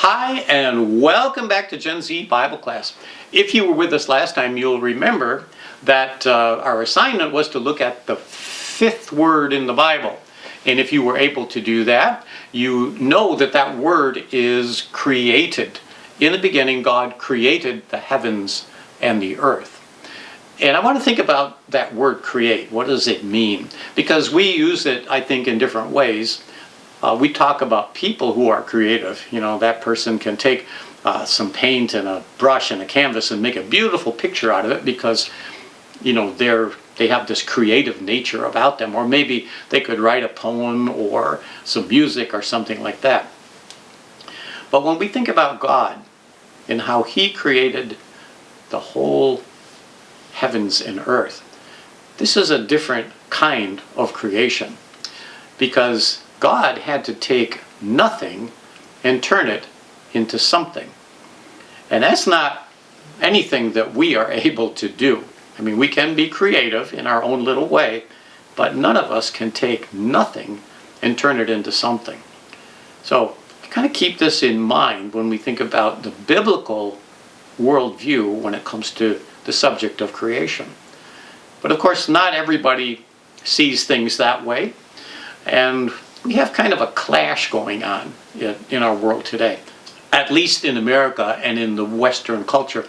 Hi, and welcome back to Gen Z Bible class. If you were with us last time, you'll remember that our assignment was to look at the fifth word in the Bible. And if you were able to do that, you know that that word is created. In the beginning, God created the heavens and the earth. And I want to think about that word create. What does it mean? Because we use it, I think, in different ways. We talk about people who are creative. You know, that person can take some paint and a brush and a canvas and make a beautiful picture out of it because, you know, they have this creative nature about them. Or maybe they could write a poem or some music or something like that. But when we think about God and how He created the whole heavens and earth, this is a different kind of creation, because God had to take nothing and turn it into something. And that's not anything that we are able to do. I mean, we can be creative in our own little way, but none of us can take nothing and turn it into something. So kind of keep this in mind when we think about the biblical worldview when it comes to the subject of creation. But of course, not everybody sees things that way. And we have kind of a clash going on in our world today, at least in America and in the Western culture.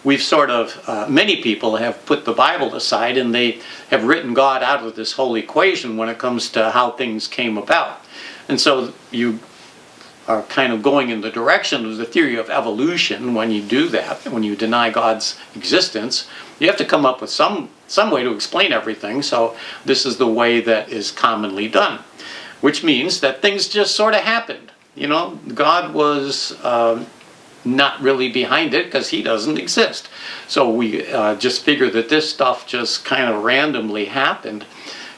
We've sort of, many people have put the Bible aside and they have written God out of this whole equation when it comes to how things came about. And so you are kind of going in the direction of the theory of evolution when you do that, when you deny God's existence. You have to come up with some way to explain everything, so this is the way that is commonly done. Which means that things just sort of happened. You know, God was not really behind it because He doesn't exist. So we just figure that this stuff just kind of randomly happened.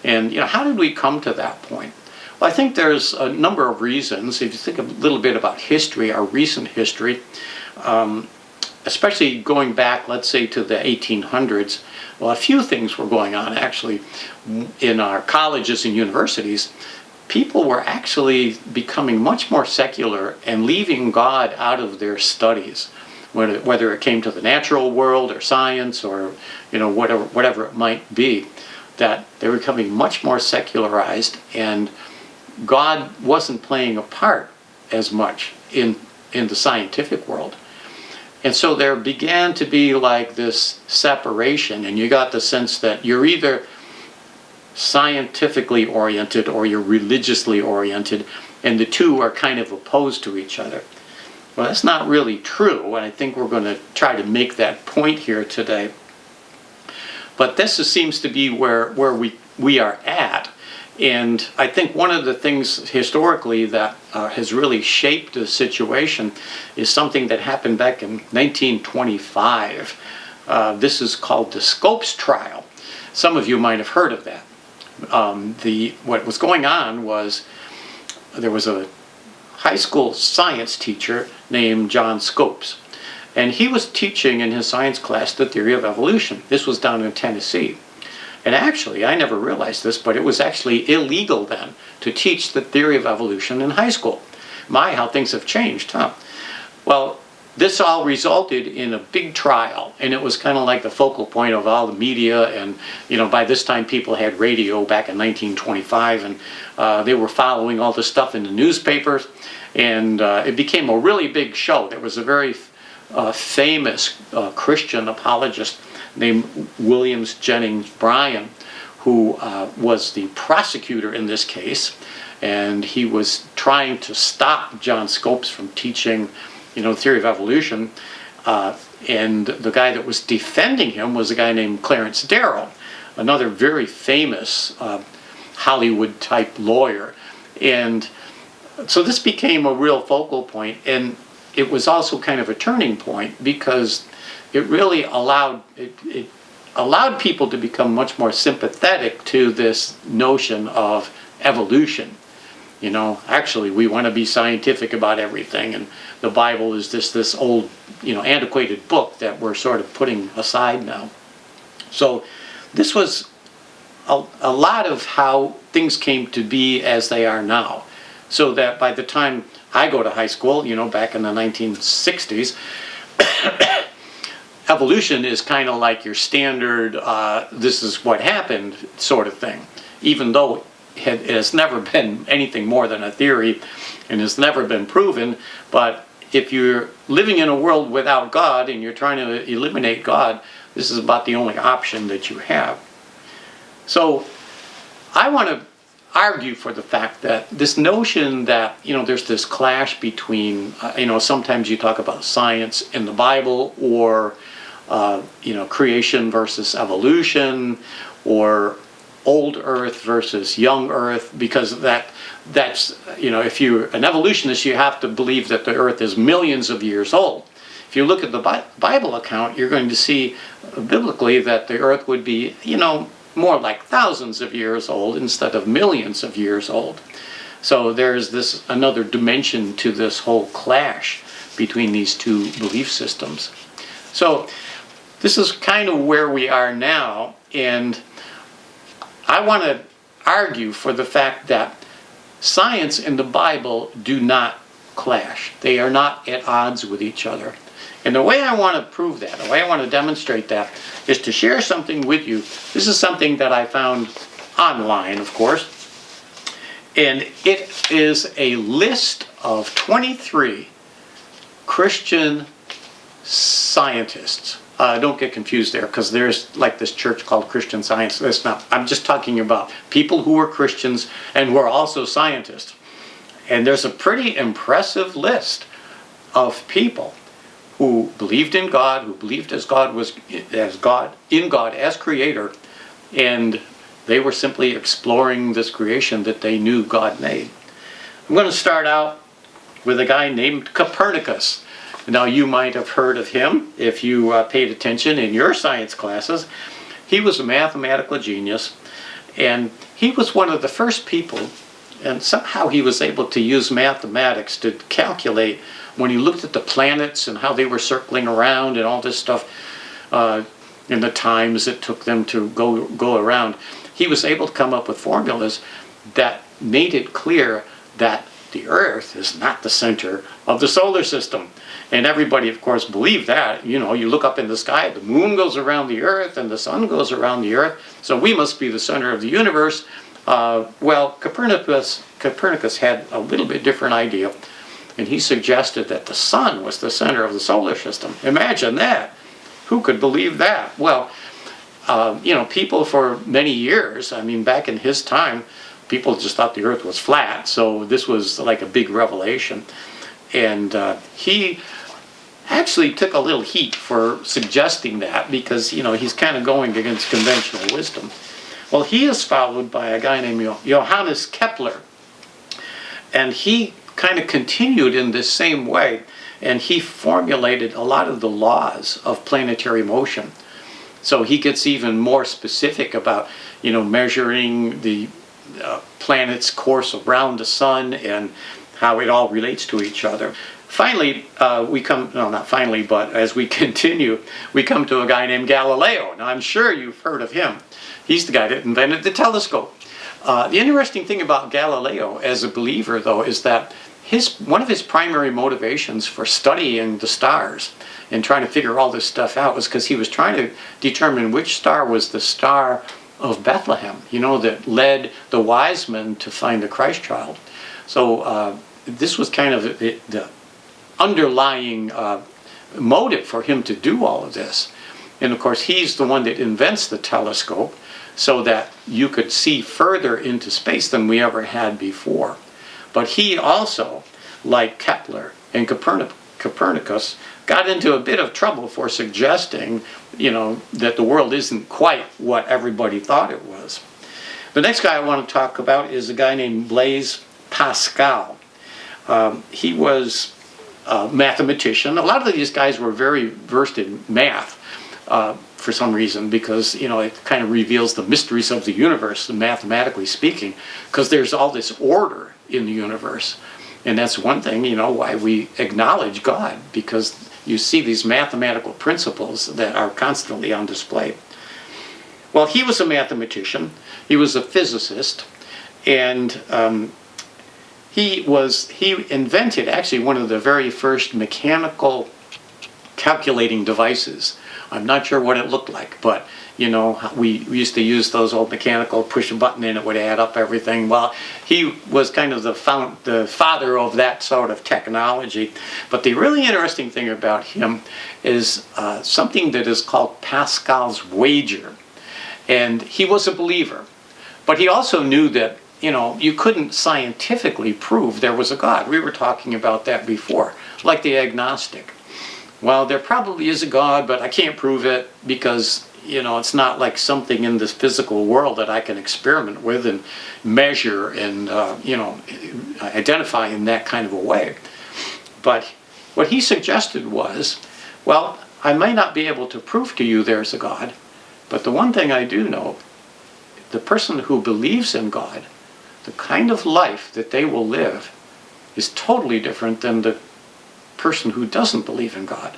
And, you know, how did we come to that point? Well, I think there's a number of reasons. If you think a little bit about history, our recent history, especially going back, let's say, to the 1800s, well, a few things were going on, actually, in our colleges and universities. People were actually becoming much more secular and leaving God out of their studies, whether it came to the natural world or science or, you know, whatever it might be, that they were becoming much more secularized, and God wasn't playing a part as much in the scientific world. And so there began to be like this separation, and you got the sense that you're either scientifically oriented or you're religiously oriented, and the two are kind of opposed to each other. Well, that's not really true, and I think we're going to try to make that point here today. But this seems to be where we are at, and I think one of the things historically that has really shaped the situation is something that happened back in 1925. This is called the Scopes Trial. Some of you might have heard of that. What was going on was there was a high school science teacher named John Scopes, and he was teaching in his science class the theory of evolution. This was down in Tennessee. And actually, I never realized this, but it was actually illegal then to teach the theory of evolution in high school. My, how things have changed, huh? Well, this all resulted in a big trial, and it was kind of like the focal point of all the media. And, you know, by this time people had radio back in 1925, and they were following all the stuff in the newspapers, and it became a really big show. There was a very famous Christian apologist named Williams Jennings Bryan, who was the prosecutor in this case, and he was trying to stop John Scopes from teaching, you know, the theory of evolution, and the guy that was defending him was a guy named Clarence Darrow, another very famous Hollywood-type lawyer. And so this became a real focal point, and it was also kind of a turning point because it really allowed people to become much more sympathetic to this notion of evolution. You know, actually, we want to be scientific about everything, and the Bible is this old, you know, antiquated book that we're sort of putting aside now. So this was a lot of how things came to be as they are now. so that by the time I go to high school, back in the 1960s, evolution is kind of like your standard, this is what happened sort of thing, even though it has never been anything more than a theory and has never been proven. But if you're living in a world without God and you're trying to eliminate God, this is about the only option that you have. So I want to argue for the fact that this notion that, there's this clash between, sometimes you talk about science in the Bible, or, creation versus evolution, or old Earth versus young Earth, because that's, if you're an evolutionist, you have to believe that the Earth is millions of years old. If you look at the Bible account, you're going to see biblically that the Earth would be, more like thousands of years old instead of millions of years old. So there's this another dimension to this whole clash between these two belief systems. So this is kind of where we are now, and I want to argue for the fact that science and the Bible do not clash. They are not at odds with each other. And the way I want to prove that, the way I want to demonstrate that, is to share something with you. This is something that I found online, of course. And it is a list of 23 Christian scientists. Don't get confused there, because there's like this church called Christian Science. That's not, I'm just talking about people who were Christians and who are also scientists. And there's a pretty impressive list of people who believed in God, who believed in God as creator, and they were simply exploring this creation that they knew God made. I'm going to start out with a guy named Copernicus. Now, you might have heard of him if you paid attention in your science classes. He was a mathematical genius, and he was one of the first people, and somehow he was able to use mathematics to calculate, when he looked at the planets and how they were circling around and all this stuff, in the times it took them to go around, he was able to come up with formulas that made it clear that the Earth is not the center of the solar system. And everybody, of course, believed that. You look up in the sky, the moon goes around the Earth and the sun goes around the Earth, so we must be the center of the universe. Well, Copernicus had a little bit different idea, and he suggested that the sun was the center of the solar system. Imagine that. Who could believe that? Well, people for many years, back in his time, people just thought the Earth was flat, so this was like a big revelation. And he actually took a little heat for suggesting that, because, he's kind of going against conventional wisdom. Well, he is followed by a guy named Johannes Kepler, and he kind of continued in this same way, and he formulated a lot of the laws of planetary motion. So he gets even more specific about, measuring the planet's course around the sun and how it all relates to each other. Finally, as we continue, we come to a guy named Galileo. Now, I'm sure you've heard of him. He's the guy that invented the telescope. The interesting thing about Galileo as a believer, though, is that one of his primary motivations for studying the stars and trying to figure all this stuff out was because he was trying to determine which star was the star of Bethlehem, that led the wise men to find the Christ child. So this was kind of the underlying motive for him to do all of this. And of course, he's the one that invents the telescope so that you could see further into space than we ever had before. But he also, like Kepler and Copernicus, got into a bit of trouble for suggesting, that the world isn't quite what everybody thought it was. The next guy I want to talk about is a guy named Blaise Pascal. He was a mathematician. A lot of these guys were very versed in math for some reason, because, it kind of reveals the mysteries of the universe, mathematically speaking, because there's all this order in the universe. And that's one thing, why we acknowledge God, because you see these mathematical principles that are constantly on display. Well, he was a mathematician. He was a physicist. And he invented actually one of the very first mechanical calculating devices. I'm not sure what it looked like, but you know, we used to use those old mechanical, push a button and it would add up everything. Well, he was kind of the father of that sort of technology. But the really interesting thing about him is something that is called Pascal's wager. And he was a believer, but he also knew that, you know, you couldn't scientifically prove there was a God. We were talking about that before, like the agnostic. Well, there probably is a God, but I can't prove it because, you know, it's not like something in this physical world that I can experiment with and measure and, you know, identify in that kind of a way. But what he suggested was, well, I may not be able to prove to you there's a God, but the one thing I do know, the person who believes in God, the kind of life that they will live is totally different than the person who doesn't believe in God.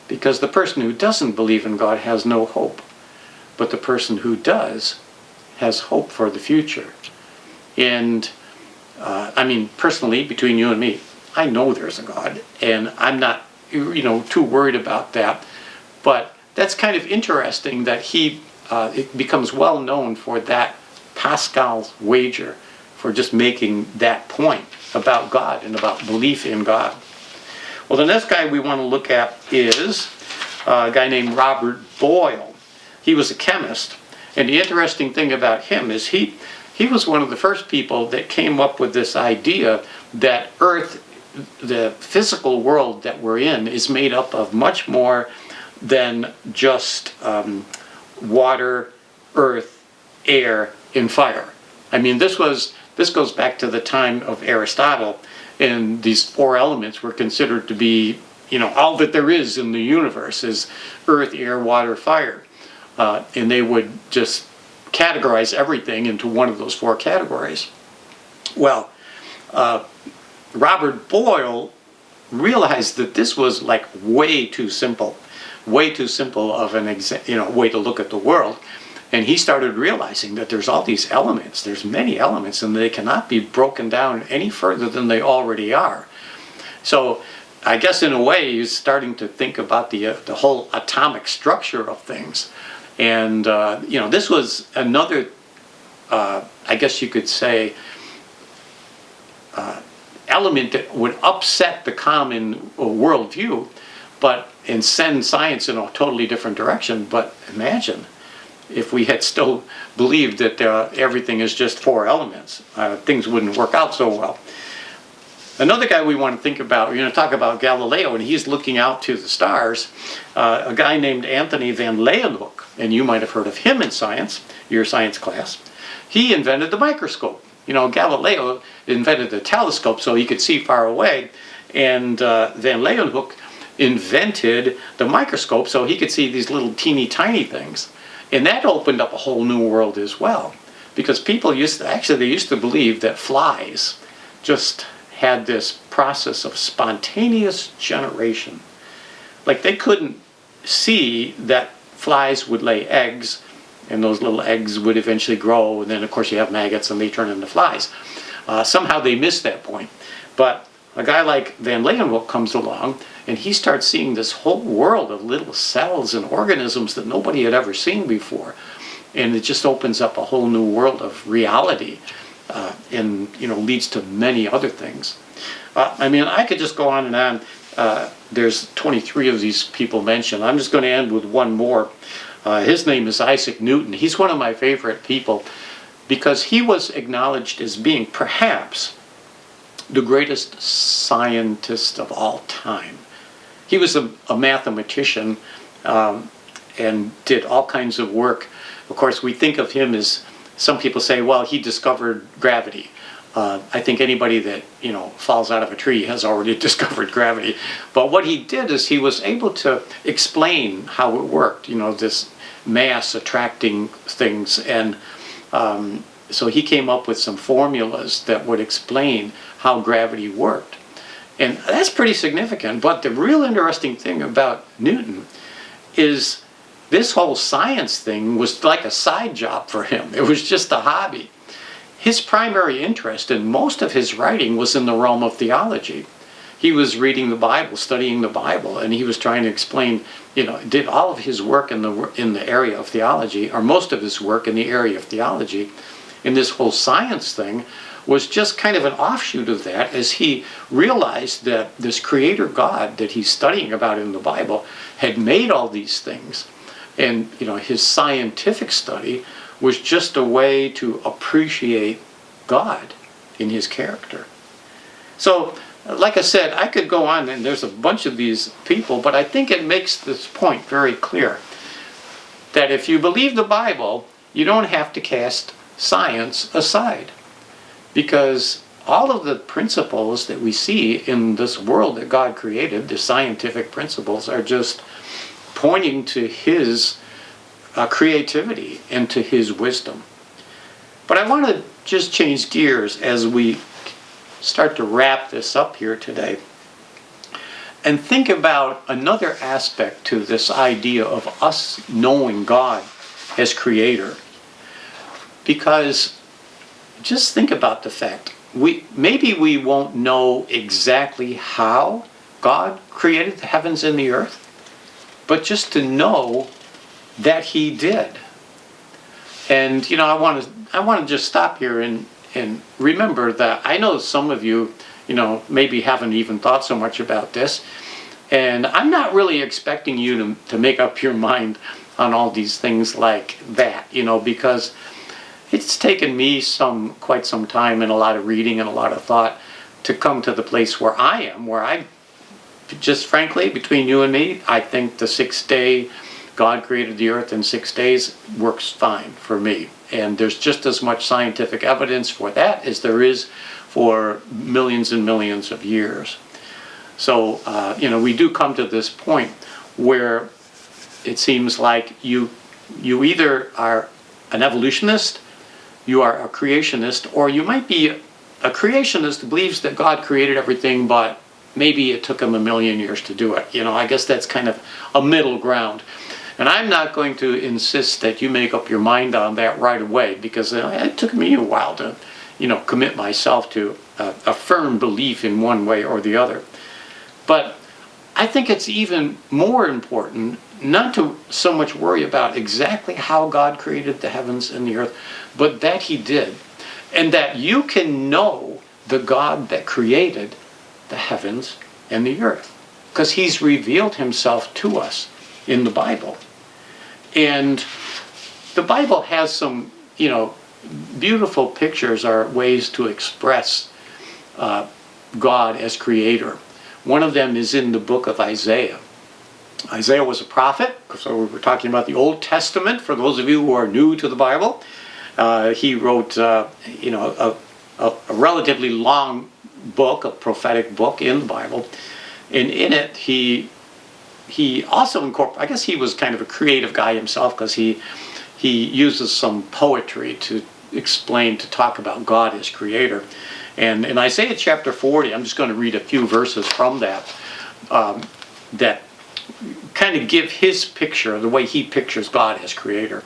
Because the person who doesn't believe in God has no hope. But the person who does has hope for the future. And I mean, personally, between you and me, I know there's a God, and I'm not, you know, too worried about that. But that's kind of interesting that it becomes well known for that Pascal's wager, for just making that point about God and about belief in God. Well, the next guy we want to look at is a guy named Robert Boyle. He was a chemist, and the interesting thing about him is he was one of the first people that came up with this idea that Earth, the physical world that we're in, is made up of much more than just water, earth, air, and fire. I mean, this goes back to the time of Aristotle, and these four elements were considered to be, you know, all that there is in the universe is earth, air, water, fire. And they would just categorize everything into one of those four categories. Well, Robert Boyle realized that this was like way too simple of an way to look at the world. And he started realizing that there's all these elements, there's many elements, and they cannot be broken down any further than they already are. So I guess in a way he's starting to think about the whole atomic structure of things. And you know, this was another, I guess you could say, element that would upset the common worldview, and send science in a totally different direction. But imagine if we had still believed that everything is just four elements, things wouldn't work out so well. Another guy we want to think about, we're going to talk about Galileo, and he's looking out to the stars. A guy named Anthony van Leeuwenhoek, and you might have heard of him in science, your science class. He invented the microscope. You know, Galileo invented the telescope so he could see far away, and van Leeuwenhoek invented the microscope so he could see these little teeny tiny things. And that opened up a whole new world as well, because people used to believe that flies just had this process of spontaneous generation. Like they couldn't see that flies would lay eggs, and those little eggs would eventually grow, and then of course you have maggots and they turn into flies. Somehow they missed that point. But a guy like van Leeuwenhoek comes along, and he starts seeing this whole world of little cells and organisms that nobody had ever seen before. And it just opens up a whole new world of reality, and you know, leads to many other things. I mean, I could just go on and on. There's 23 of these people mentioned. I'm just going to end with one more. His name is Isaac Newton. He's one of my favorite people because he was acknowledged as being perhaps the greatest scientist of all time. He was a mathematician and did all kinds of work. Of course, we think of him as, some people say, well, he discovered gravity. I think anybody that, you know, falls out of a tree has already discovered gravity. But what he did is he was able to explain how it worked, you know, this mass attracting things. And so he came up with some formulas that would explain how gravity worked. And that's pretty significant. But the real interesting thing about Newton is this whole science thing was like a side job for him. It was just a hobby. his primary interest in most of his writing was in the realm of theology. He was reading the Bible, studying the Bible, and he was trying to explain, did all of his work in the area of theology, or most of his work in the area of theology. And this whole science thing was just kind of an offshoot of that, as he realized that this creator God that he's studying about in the Bible had made all these things. And his scientific study was just a way to appreciate God in his character. So, like I said, I could go on, and there's a bunch of these people, but I think it makes this point very clear, that if you believe the Bible, you don't have to cast science aside, because all of the principles that we see in this world that God created, the scientific principles, are just pointing to his creativity and to his wisdom. But I want to just change gears as we start to wrap this up here today, and think about another aspect to this idea of us knowing God as creator. Because just think about the fact, maybe we won't know exactly how God created the heavens and the earth, but just to know that he did. And I want to just stop here and remember that I know some of you, maybe haven't even thought so much about this, and I'm not really expecting you to make up your mind on all these things like that, because it's taken me quite some time and a lot of reading and a lot of thought to come to the place where I am, where I just frankly, between you and me, I think the 6th day God created the earth in 6 days works fine for me. And there's just as much scientific evidence for that as there is for millions and millions of years. So, we do come to this point where it seems like you either are an evolutionist, you are a creationist, or you might be a creationist who believes that God created everything, but maybe it took him 1,000,000 years to do it. I guess that's kind of a middle ground. And I'm not going to insist that you make up your mind on that right away, because it took me a while to, commit myself to a firm belief in one way or the other. But I think it's even more important not to so much worry about exactly how God created the heavens and the earth, but that he did. And that you can know the God that created the heavens and the earth, because he's revealed himself to us in the Bible. And the Bible has some, beautiful pictures or ways to express God as creator. One of them is in the book of Isaiah. Isaiah was a prophet, so we were talking about the Old Testament. For those of you who are new to the Bible, he wrote, a relatively long book, a prophetic book in the Bible, and in it he also incorporated, I guess he was kind of a creative guy himself, because he uses some poetry to talk about God as creator. And in Isaiah chapter 40, I'm just going to read a few verses from that, that kind of give his picture, the way he pictures God as creator.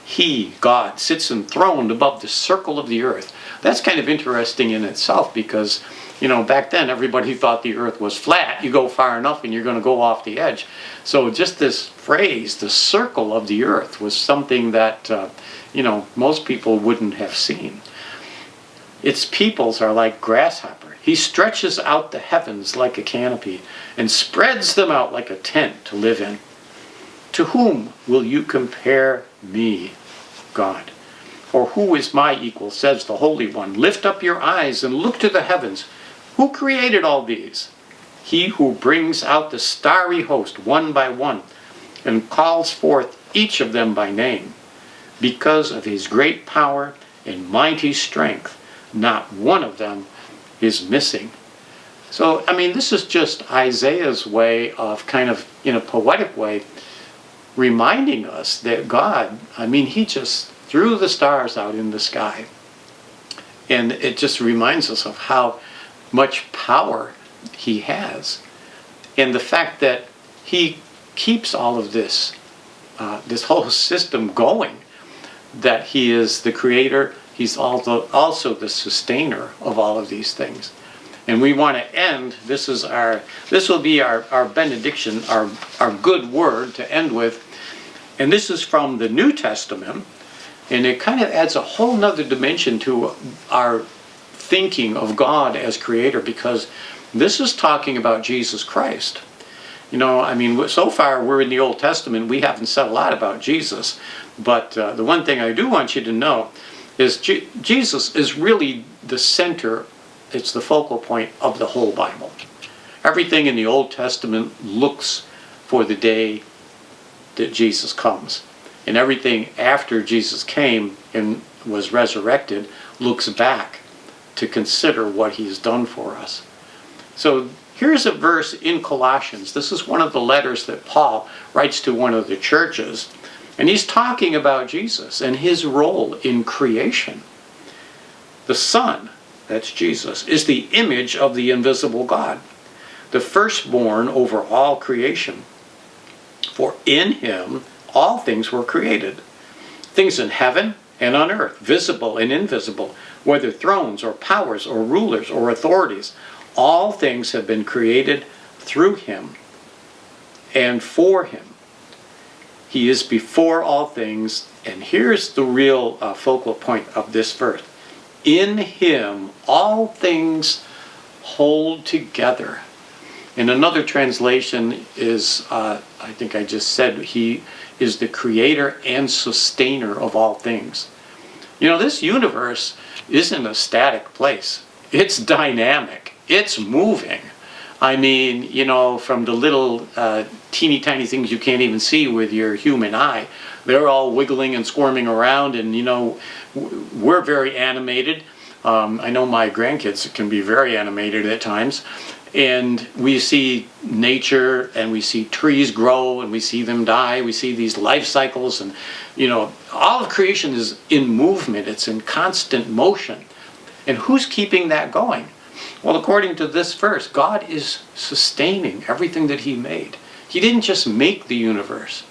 He, God, sits enthroned above the circle of the earth. That's kind of interesting in itself, because back then everybody thought the earth was flat. You go far enough and you're going to go off the edge. So just this phrase, the circle of the earth, was something that most people wouldn't have seen. Its peoples are like grasshopper. He stretches out the heavens like a canopy and spreads them out like a tent to live in. To whom will you compare me, God? Or who is my equal, says the Holy One. Lift up your eyes and look to the heavens. Who created all these? He who brings out the starry host one by one and calls forth each of them by name. Because of his great power and mighty strength, not one of them is missing. So, this is just Isaiah's way of kind of, in a poetic way, reminding us that God, he just threw the stars out in the sky. And it just reminds us of how much power he has. And the fact that he keeps all of this, this whole system going, that he is the creator, He's also the sustainer of all of these things. And we want to end, this will be our benediction, our good word to end with. And this is from the New Testament. And it kind of adds a whole nother dimension to our thinking of God as creator, because this is talking about Jesus Christ. You know, I mean, so far we're in the Old Testament. We haven't said a lot about Jesus. But the one thing I do want you to know is Jesus is really the center. It's the focal point of the whole Bible. Everything in the Old Testament looks for the day that Jesus comes. And everything after Jesus came and was resurrected looks back to consider what he's done for us. So here's a verse in Colossians. This is one of the letters that Paul writes to one of the churches. And he's talking about Jesus and his role in creation. The Son, that's Jesus, is the image of the invisible God, the firstborn over all creation. For in him all things were created, things in heaven and on earth, visible and invisible, whether thrones or powers or rulers or authorities. All things have been created through him and for him. He is before all things, and here's the real focal point of this verse. In him all things hold together. And another translation is, I think I just said, he is the creator and sustainer of all things. You know, this universe isn't a static place. It's dynamic. It's moving. I mean, you know, from the little teeny tiny things you can't even see with your human eye, they're all wiggling and squirming around, and you know, we're very animated. I know my grandkids can be very animated at times, and we see nature, and we see trees grow, and we see them die. We see these life cycles, and you know, all of creation is in movement. It's in constant motion. And who's keeping that going? Well, according to this verse, God is sustaining everything that he made. He didn't just make the universe,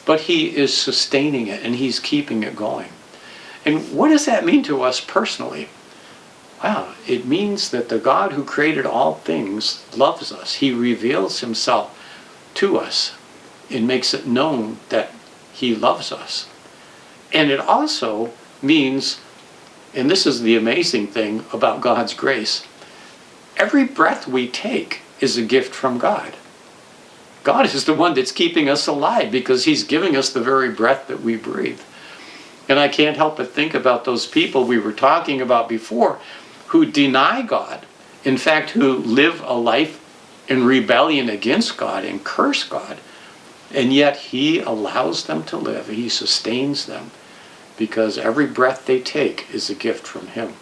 but he is sustaining it, and he's keeping it going. And what does that mean to us personally? Wow, it means that the God who created all things loves us. He reveals himself to us and makes it known that he loves us. And it also means, and this is the amazing thing about God's grace, every breath we take is a gift from God. God is the one that's keeping us alive because he's giving us the very breath that we breathe. And I can't help but think about those people we were talking about before who deny God, in fact, who live a life in rebellion against God and curse God, and yet he allows them to live. He sustains them because every breath they take is a gift from him.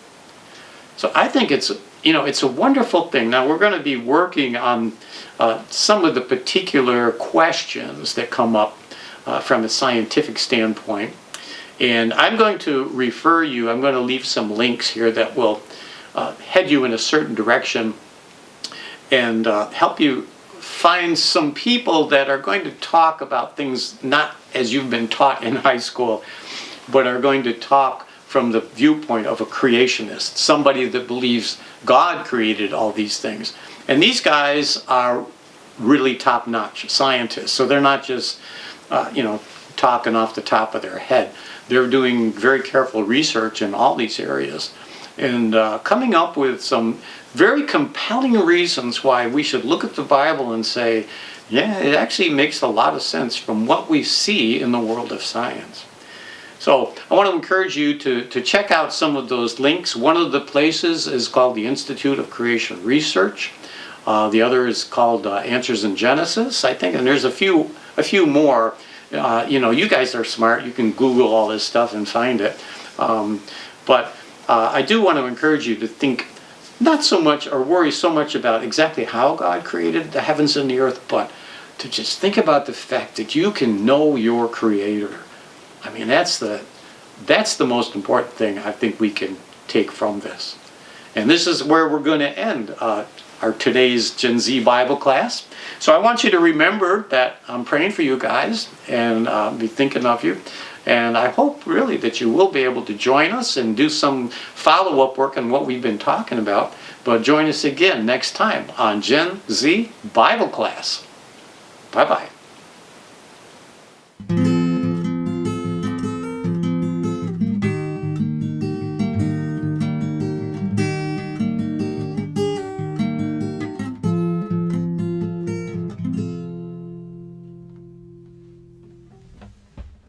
So I think it's a wonderful thing. Now we're going to be working on some of the particular questions that come up from a scientific standpoint. And I'm going to refer you, I'm going to leave some links here that will head you in a certain direction and help you find some people that are going to talk about things not as you've been taught in high school, but are going to talk from the viewpoint of a creationist, somebody that believes God created all these things. And these guys are really top-notch scientists, so they're not just, talking off the top of their head. They're doing very careful research in all these areas and coming up with some very compelling reasons why we should look at the Bible and say, yeah, it actually makes a lot of sense from what we see in the world of science. So I want to encourage you to check out some of those links. One of the places is called the Institute of Creation Research. The other is called Answers in Genesis, I think, and there's a few more. You guys are smart. You can Google all this stuff and find it. But I do want to encourage you to think not so much or worry so much about exactly how God created the heavens and the earth, but to just think about the fact that you can know your Creator. I mean, that's the most important thing I think we can take from this. And this is where we're going to end our today's Gen Z Bible class. So I want you to remember that I'm praying for you guys and be thinking of you. And I hope really that you will be able to join us and do some follow-up work on what we've been talking about. But join us again next time on Gen Z Bible class. Bye-bye.